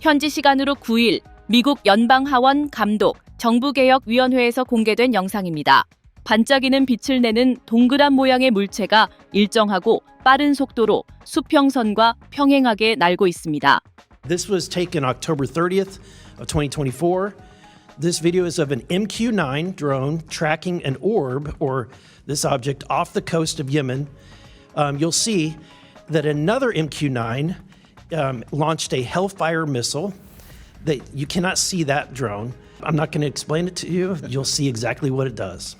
현지 시간으로 9일 미국 연방하원 감독 정부개혁위원회에서 공개된 영상입니다. 반짝이는 빛을 내는 동그란 모양의 물체가 일정하고 빠른 속도로 수평선과 평행하게 날고 있습니다. This was taken October 30th of 2024. This video is of an MQ-9 drone tracking an orb, or this object, off the coast of Yemen. You'll see that another MQ-9 launched a Hellfire missile. That you cannot see that drone. I'm not going to explain it to you. You'll see exactly what it does.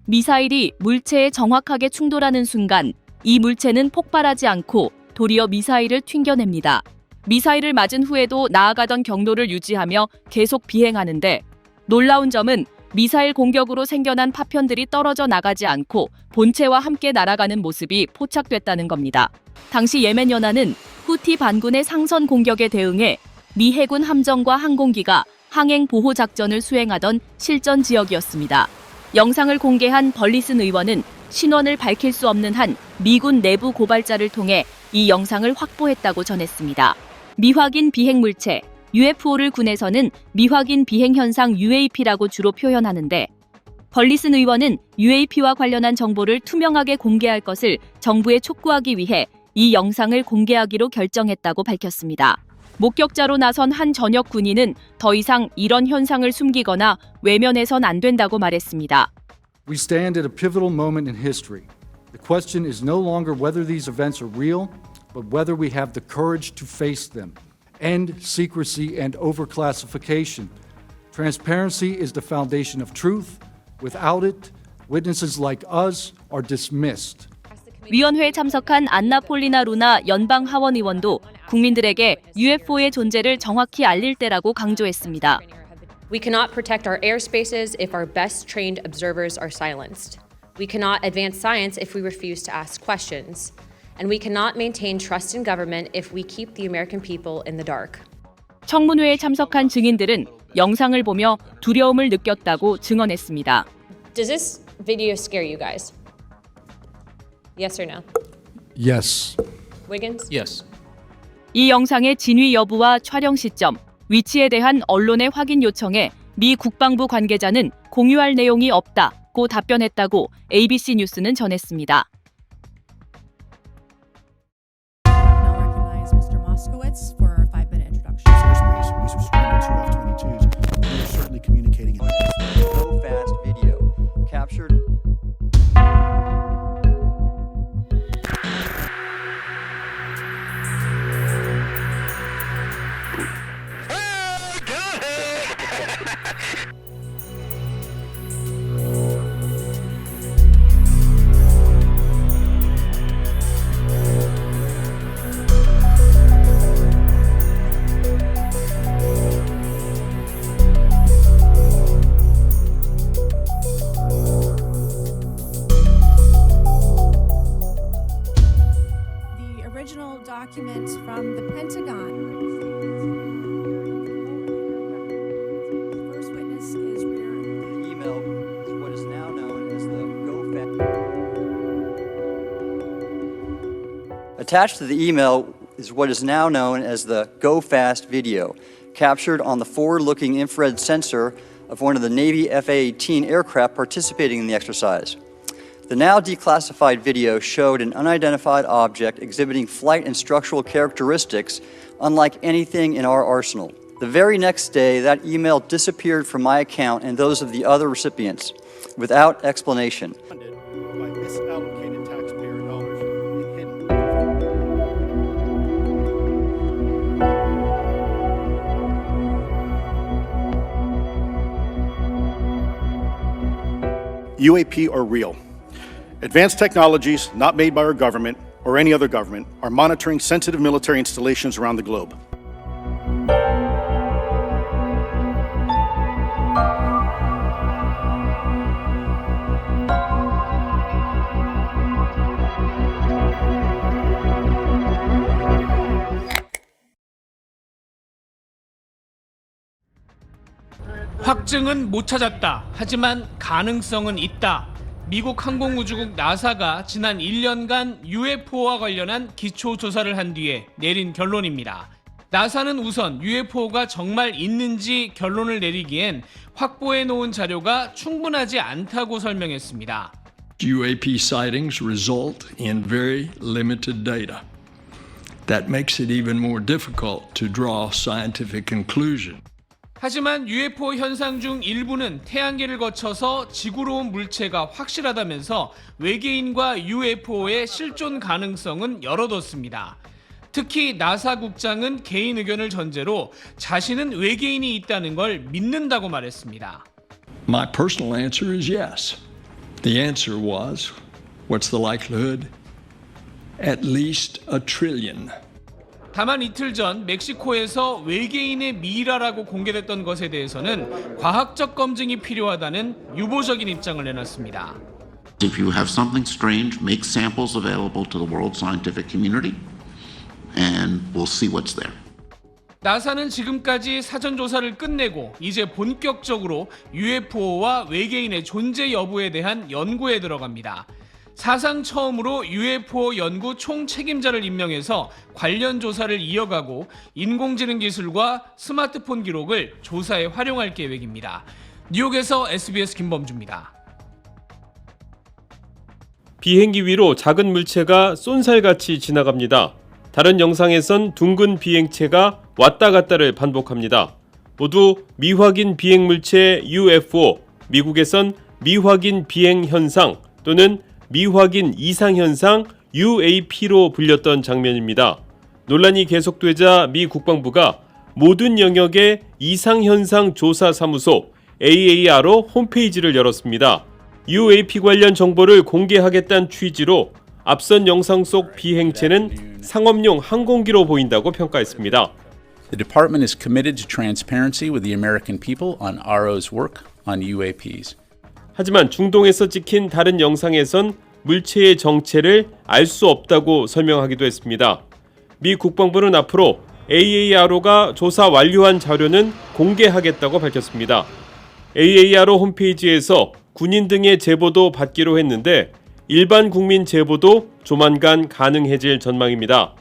미사일이 물체에 정확하게 충돌하는 순간 이 물체는 폭발하지 않고 도리어 미사일을 튕겨냅니다. 미사일을 맞은 후에도 나아가던 경로를 유지하며 계속 비행하는데 놀라운 점은 미사일 공격으로 생겨난 파편들이 떨어져 나가지 않고 본체와 함께 날아가는 모습이 포착됐다는 겁니다. 당시 예멘 연안은 후티 반군의 상선 공격에 대응해 미 해군 함정과 항공기가 항행 보호 작전을 수행하던 실전 지역이었습니다. 영상을 공개한 벌리슨 의원은 신원을 밝힐 수 없는 한 미군 내부 고발자를 통해 이 영상을 확보했다고 전했습니다. 미확인 비행 물체 UFO를 군에서는 미확인 비행 현상 UAP라고 주로 표현하는데 벌리슨 의원은 UAP와 관련한 정보를 투명하게 공개할 것을 정부에 촉구하기 위해 이 영상을 공개하기로 결정했다고 밝혔습니다. 목격자로 나선 한 전역 군인은 더 이상 이런 현상을 숨기거나 외면해선 안 된다고 말했습니다. We stand at a pivotal moment in history. The question is no longer whether these events are real, but whether we have the courage to face them. End secrecy and overclassification. Transparency is the foundation of truth. Without it, witnesses like us are dismissed. 위원회에 참석한 안나 폴리나 루나 연방 하원 의원도 국민들에게 UFO의 존재를 정확히 알릴 때라고 강조했습니다. We cannot protect our airspaces if our best trained observers are silenced. We cannot advance science if we refuse to ask questions. And we cannot maintain trust in government if we keep the American people in the dark. 청문회에 참석한 증인들은 영상을 보며 두려움을 느꼈다고 증언했습니다. Does this video scare you guys? Yes or no? Yes. Wiggins? Yes. 이 영상의 진위 여부와 촬영 시점, 위치에 대한 언론의 확인 요청에 미 국방부 관계자는 공유할 내용이 없다고 답변했다고 ABC 뉴스는 전했습니다. Now recognize Mr. Moskowitz for a 5-minute introduction. Airspace. We subscribe to F-22s. We're certainly communicating. Go fast video captured. The original document from the Pentagon. The first witness is rear. The email is what is now known as the Go Fast. Attached to the email is what is now known as the Go Fast video, captured on the forward-looking infrared sensor of one of the Navy F-A-18 aircraft participating in the exercise. The now declassified video showed an unidentified object exhibiting flight and structural characteristics unlike anything in our arsenal. The very next day, that email disappeared from my account and those of the other recipients without explanation. Funded by misallocated taxpayer dollars and hidden. UAP are real. Advanced technologies not made by our government or any other government are monitoring sensitive military installations around the globe. 확증은 못 찾았다. 하지만 가능성은 있다. 미국 항공우주국 나사가 지난 1년간 UFO와 관련한 기초 조사를 한 뒤에 내린 결론입니다. 나사는 우선 UFO가 정말 있는지 결론을 내리기엔 확보해 놓은 자료가 충분하지 않다고 설명했습니다. UAP sightings result in very limited data. That makes it even more difficult to draw scientific conclusions. 하지만 UFO 현상 중 일부는 태양계를 거쳐서 지구로 온 물체가 확실하다면서 외계인과 UFO의 실존 가능성은 열어뒀습니다. 특히 나사 국장은 개인 의견을 전제로 자신은 외계인이 있다는 걸 믿는다고 말했습니다. My personal answer is yes. The answer was, what's the likelihood? At least 1 trillion. 다만 이틀 전 멕시코에서 외계인의 미이라라고 공개됐던 것에 대해서는 과학적 검증이 필요하다는 유보적인 입장을 내놨습니다. If you have something strange, make samples available to the world scientific community and we'll see what's there. 나사는 지금까지 사전 조사를 끝내고 이제 본격적으로 UFO와 외계인의 존재 여부에 대한 연구에 들어갑니다. 사상 처음으로 UFO 연구 총 책임자를 임명해서 관련 조사를 이어가고 인공지능 기술과 스마트폰 기록을 조사에 활용할 계획입니다. 뉴욕에서 SBS 김범주입니다. 비행기 위로 작은 물체가 쏜살같이 지나갑니다. 다른 영상에선 둥근 비행체가 왔다 갔다를 반복합니다. 모두 미확인 비행 물체 UFO, 미국에선 미확인 비행 현상 또는 미확인 이상 현상 UAP로 불렸던 장면입니다. 논란이 계속되자 미 국방부가 모든 영역의 이상현상 조사사무소 AARO 홈페이지를 열었습니다. UAP 관련 정보를 공개하겠다는 취지로 앞선 영상 속 비행체는 상업용 항공기로 보인다고 평가했습니다. The department is committed to transparency with the American people on RO's work on UAPs. 하지만 중동에서 찍힌 다른 영상에선 물체의 정체를 알 수 없다고 설명하기도 했습니다. 미 국방부는 앞으로 AARO가 조사 완료한 자료는 공개하겠다고 밝혔습니다. AARO 홈페이지에서 군인 등의 제보도 받기로 했는데 일반 국민 제보도 조만간 가능해질 전망입니다.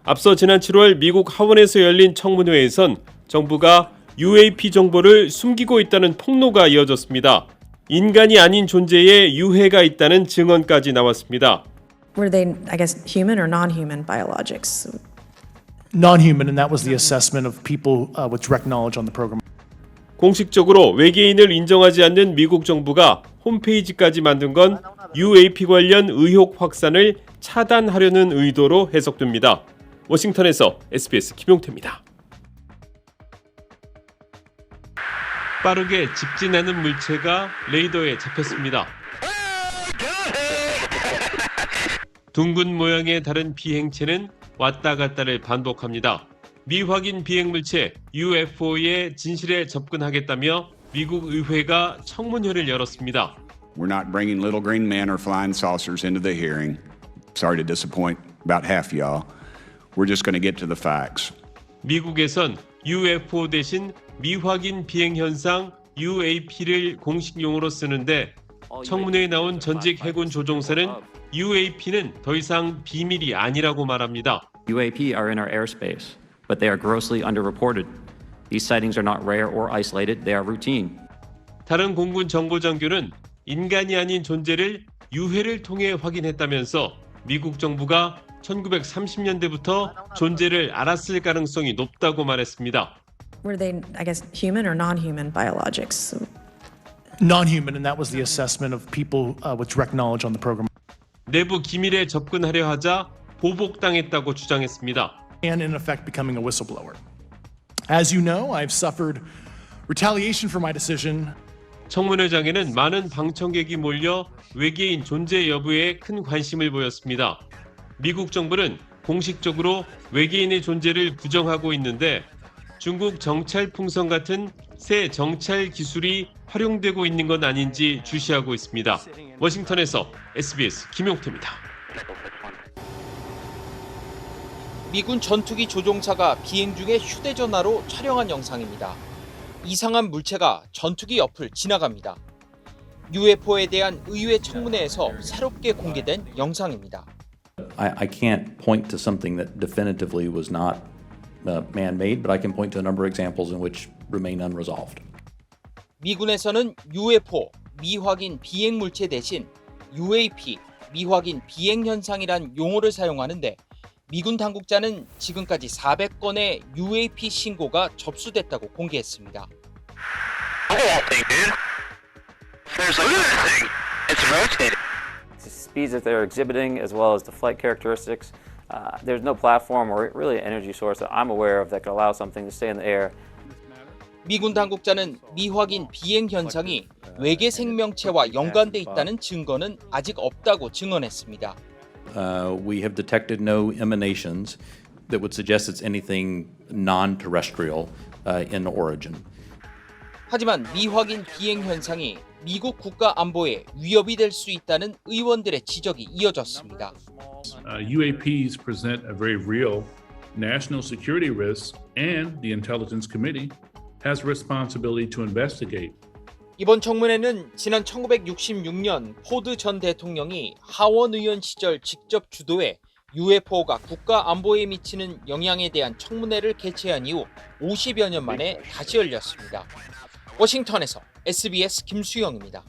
앞서 지난 7월 미국 하원에서 열린 청문회에선 정부가 UAP 정보를 숨기고 있다는 폭로가 이어졌습니다. 인간이 아닌 존재에 유해가 있다는 증언까지 나왔습니다. Were they, I guess, human or non-human biologics? Non-human, and that was the assessment of people with direct knowledge on the program. 공식적으로 외계인을 인정하지 않는 미국 정부가 홈페이지까지 만든 건 UAP 관련 의혹 확산을 차단하려는 의도로 해석됩니다. 워싱턴에서 SBS 김용태입니다. 빠르게 집진하는 물체가 레이더에 잡혔습니다. 둥근 모양의 다른 비행체는 왔다 갔다를 반복합니다. 미확인 비행물체 UFO의 진실에 접근하겠다며 미국 의회가 청문회를 열었습니다. We're not bringing little green men or flying saucers into the hearing. Sorry to disappoint about half y'all. We're just going to get to the facts. 미국에선 UFO 대신 미확인 비행 현상 UAP를 공식 용어로 쓰는데 청문회에 나온 전직 해군 조종사는 UAP는 더 이상 비밀이 아니라고 말합니다. UAP are in our airspace, but they are grossly underreported. These sightings are not rare or isolated, they are routine. 다른 공군 정보장교는 인간이 아닌 존재를 유해를 통해 확인했다면서 미국 정부가 1930년대부터 존재를 알았을 가능성이 높다고 말했습니다. Were they, I guess, human or non-human biologics? Non-human, and that was the assessment of people with direct knowledge on the program. 내부 기밀에 접근하려 하자 보복당했다고 주장했습니다. And in effect becoming a whistleblower. As you know, I've suffered retaliation for my decision. 청문회장에는 많은 방청객이 몰려 외계인 존재 여부에 큰 관심을 보였습니다. 미국 정부는 공식적으로 외계인의 존재를 부정하고 있는데 중국 정찰 풍선 같은 새 정찰 기술이 활용되고 있는 건 아닌지 주시하고 있습니다. 워싱턴에서 SBS 김용태입니다. 미군 전투기 조종사가 비행 중에 휴대전화로 촬영한 영상입니다. 이상한 물체가 전투기 옆을 지나갑니다. UFO에 대한 의회 청문회에서 새롭게 공개된 영상입니다. I can't point to something that definitively was not man-made, but I can point to a number of examples in which remain unresolved. 미군에서는 UFO, 미확인 비행 물체 대신 UAP, 미확인 비행 현상이란 용어를 사용하는데 미군 당국자는 지금까지 400건의 UAP 신고가 접수됐다고 공개했습니다. The speeds that they're exhibiting, as well as the flight characteristics, there's no platform or really energy source that I'm aware of that could allow something to stay in the air. 미군 당국자는 미확인 비행 현상이 외계 생명체와 연관돼 있다는 증거는 아직 없다고 증언했습니다. We have detected no emanations that would suggest it's anything non-terrestrial in origin. 하지만 미확인 비행 현상이 미국 국가 안보에 위협이 될 수 있다는 의원들의 지적이 이어졌습니다. UAPs present a very real national security risk, and the Intelligence Committee has a responsibility to investigate. 이번 청문회는 지난 1966년 포드 전 대통령이 하원 의원 시절 직접 주도해 UFO가 국가 안보에 미치는 영향에 대한 청문회를 개최한 이후 50여 년 만에 다시 열렸습니다. 워싱턴에서 SBS 김수영입니다.